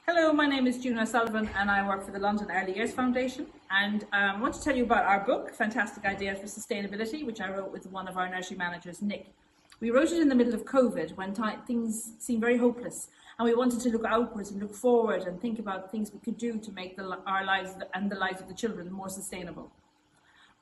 Hello, my name is Juna Sullivan and I work for the London Early Years Foundation, and I want to tell you about our book, Fantastic Ideas for Sustainability, which I wrote with one of our nursery managers, Nick. We wrote it in the middle of COVID when things seemed very hopeless, and we wanted to look outwards and look forward and think about things we could do to make our lives and the lives of the children more sustainable.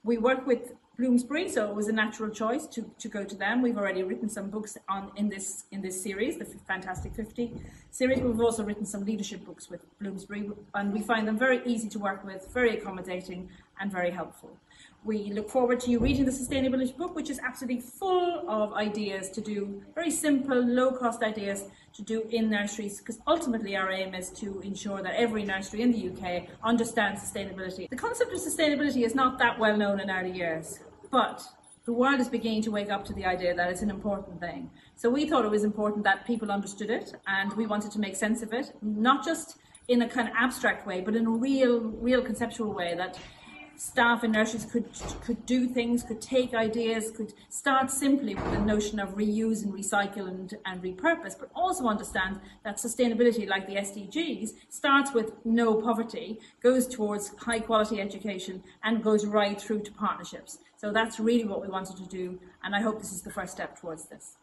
We work with Bloomsbury, so it was a natural choice to go to them. We've already written some books in this series, the Fantastic 50 series. We've also written some leadership books with Bloomsbury, and we find them very easy to work with, very accommodating and very helpful. We look forward to you reading the sustainability book, which is absolutely full of ideas to do, very simple, low-cost ideas to do in nurseries, because ultimately our aim is to ensure that every nursery in the UK understands sustainability. The concept of sustainability is not that well known in early years, but the world is beginning to wake up to the idea that it's an important thing. So we thought it was important that people understood it, and we wanted to make sense of it, not just in a kind of abstract way, but in a real conceptual way, that staff in nurseries could do things, could take ideas, could start simply with the notion of reuse and recycle and repurpose, but also understand that sustainability, like the SDGs, starts with no poverty, goes towards high quality education, and goes right through to partnerships. So that's really what we wanted to do, and I hope this is the first step towards this.